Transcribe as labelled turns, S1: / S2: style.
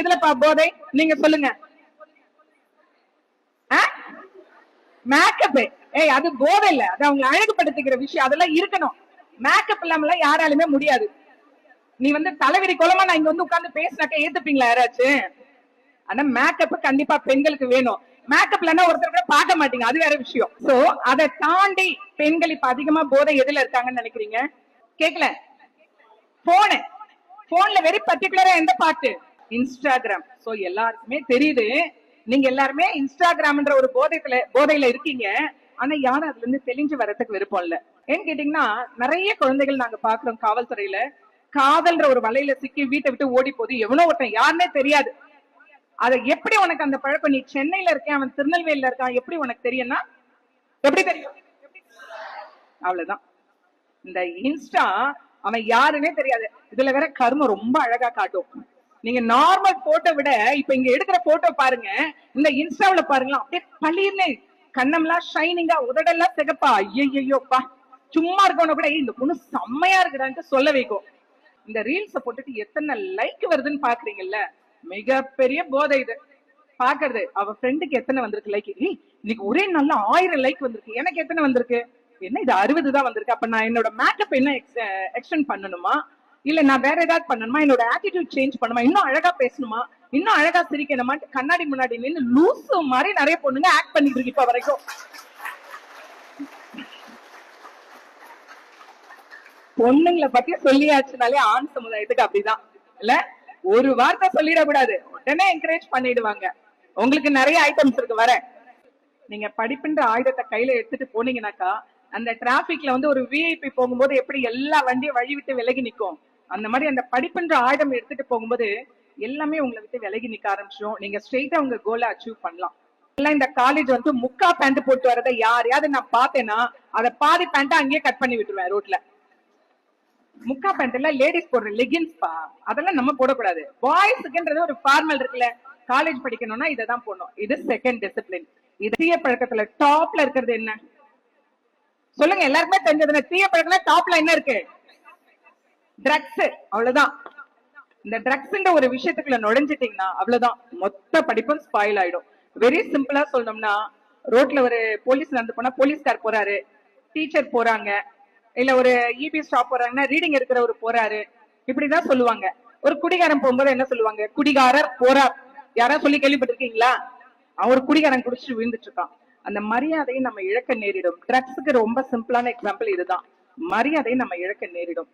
S1: எதுலப்பா போதை? நீங்க சொல்லுங்க. மேக்கப். ஏய், அது போதை இல்ல, அது அவங்க அழகுபடுத்திக்கிற விஷயம். அதெல்லாம் இருக்கணும். மேக்கப் இல்லாம யாராலுமே முடியாது. நீ வந்து தலைவிரி குளமா நான் இங்க வந்து உட்கார்ந்து பேசினாக்க ஏத்துப்பீங்களா யாராச்சும்? ஆனா மேக்கப் கண்டிப்பா பெண்களுக்கு வேணும். மேக்கப் இல்லைன்னா ஒருத்தர் கூட பார்க்க மாட்டீங்க, அது வேற விஷயம். சோ அதை தாண்டி பெண்கள் இப்ப அதிகமா போதை எதுல இருக்காங்கன்னு நினைக்கிறீங்க? கேக்கல. போனு. போன்ல வெரி பர்டிகுலரா எந்த பாட்டு? இன்ஸ்டாகிராம். சோ எல்லாருக்குமே தெரியுது நீங்க எல்லாருமே இன்ஸ்டாகிராம்ன்ற ஒரு போதையில இருக்கீங்க. ஆனா யாரும் அதுல இருந்து தெளிஞ்சு வர்றதுக்கு விருப்பம் இல்ல. ஏன்னு கேட்டீங்கன்னா, நிறைய குழந்தைகள் நாங்க பாக்குறோம் காவல்துறையில காதல்ன்ற ஒரு வலையில சிக்கி வீட்டை விட்டு ஓடி போது எவனோ ஒருத்தன் யாருன்னே தெரியாது. அத எப்படி உனக்கு அந்த பழக்கம்? நீ சென்னையில இருக்கேன், அவன் திருநெல்வேலியில இருக்கான், எப்படி உனக்கு தெரியும்னா? எப்படி தெரியும்? அவ்வளவுதான். இந்த இன்ஸ்டா அவன் யாருன்னே தெரியாது. இதுல வேற கருமம் ரொம்ப அழகா காட்டும். நீங்க நார்மல் போட்டோ விட இப்ப இங்க எடுக்கிற போட்டோ பாருங்க, இந்த இன்ஸ்டாவில பாருங்களா, அப்படியே பளிர்னு கண்ணம்லாம் ஷைனிங்கா, உதடெல்லாம் சிகப்பா. ஐயோப்பா, சும்மா இருக்கவன கூட இந்த பொண்ணு செம்மையா இருக்குடான்ட்டு சொல்ல வைக்கும். இந்த ரீல்ஸ போட்டுட்டு எத்தனை லைக் வருதுன்னு பாக்குறீங்கல்ல, மிகப்பெரிய போதை இது. பாக்குறது அவ ஃப்ரெண்டுக்கு எத்தனை வந்திருக்கு லைக், இன்னைக்கு ஒரே நல்ல 1000 லைக் வந்திருக்கு, எனக்கு எத்தனை வந்திருக்கு? என்ன இது 60 தான் வந்திருக்கு. அப்ப நான் என்னோட மேக்கப் என்ன எக்ஸ்டெண்ட் பண்ணணுமா, இல்ல நான் வேற ஏதாவது பண்ணணுமா, என்னோட ஆட்டிடியூட் சேஞ்ச் பண்ணுமா, இன்னும் அழகா பேசணுமா, இன்னும் அழகா சிரிக்கணுமா, கண்ணாடி முன்னாடி நின்று லூசு மாதிரி நிறைய பொண்ணுங்க ஆக்ட் பண்ணிட்டு இருக்கு இப்ப வரைக்கும். பொண்ணுங்களை பத்தி சொல்லியாச்சுனாலே ஆண் சமுதாயத்துக்கு அப்படிதான் இல்ல, ஒரு வார்த்தை சொல்லிடக்கூடாது, உடனே என்கரேஜ் பண்ணிடுவாங்க. உங்களுக்கு நிறைய ஐட்டம்ஸ் இருக்கு வர. நீங்க படிப்புன்ற ஆயுதத்தை கையில எடுத்துட்டு போனீங்கன்னாக்கா, அந்த டிராபிக்ல வந்து ஒரு விஐபி போகும்போது எப்படி எல்லா வண்டியும் வழி விட்டு விலகி நிற்கும், அந்த மாதிரி அந்த படிப்புன்ற ஆயுதம் எடுத்துட்டு போகும்போது எல்லாமே உங்களை விட்டு விலகி நிக்க ஆரம்பிச்சிடும். நீங்க ஸ்ட்ரெயிட்டா உங்க கோலை அச்சீவ் பண்ணலாம். எல்லாம் இந்த காலேஜ் வந்து முக்கா பேண்ட் போட்டு வரதை யாரையாவது நான் பார்த்தேன்னா அதை பாதி பேண்ட் அங்கேயே கட் பண்ணி விட்டுருவேன் ரோட்ல. முக்கா பேண்ட் எல்லாம் லேடிஸ் போடுற லெகின்ஸ் பா, அதெல்லாம் நம்ம போடக்கூடாது. பாய்ஸுக்குன்றது ஒரு ஃபார்மல் இருக்குல்ல, காலேஜ் படிக்கணும்னா இதான் போடணும். இது செகண்ட் டிசிப்ளின். இது தீய பழக்கத்துல டாப்ல இருக்கிறது என்ன சொல்லுங்க? எல்லாருக்குமே தெரிஞ்சது தீய பழக்கத்துல டாப்ல என்ன இருக்கு? ட்ரக்ஸ். அவ்வளவுதான். இந்த ட்ரக்ஸ்ன்ற ஒரு விஷயத்துக்குள்ள நுழைஞ்சிட்டீங்கன்னா அவ்வளவுதான், மொத்த படிப்பும் ஸ்பாயில் ஆயிடும். வெரி சிம்பிளா சொல்லணும்னா, ரோட்ல ஒரு போலீஸ் நடந்து போனா போலீஸ்கார் போறாரு, டீச்சர் போறாங்க, இல்ல ஒரு இபி ஸ்டாப் போறாங்கன்னா ரீடிங் எடுக்கிறவர் போறாரு, இப்படிதான் சொல்லுவாங்க. ஒரு குடிகாரன் போகும்போது என்ன சொல்லுவாங்க? குடிகாரர் போறார். யாராவது சொல்லி கேள்விப்பட்டிருக்கீங்களா? அவர் குடிகாரன் குடிச்சிட்டு விழுந்துட்டு இருக்கான். அந்த மரியாதையை நம்ம இழக்க நேரிடும். ட்ரக்ஸுக்கு ரொம்ப சிம்பிளான எக்ஸாம்பிள் இதுதான். மரியாதையை நம்ம இழக்க நேரிடும்.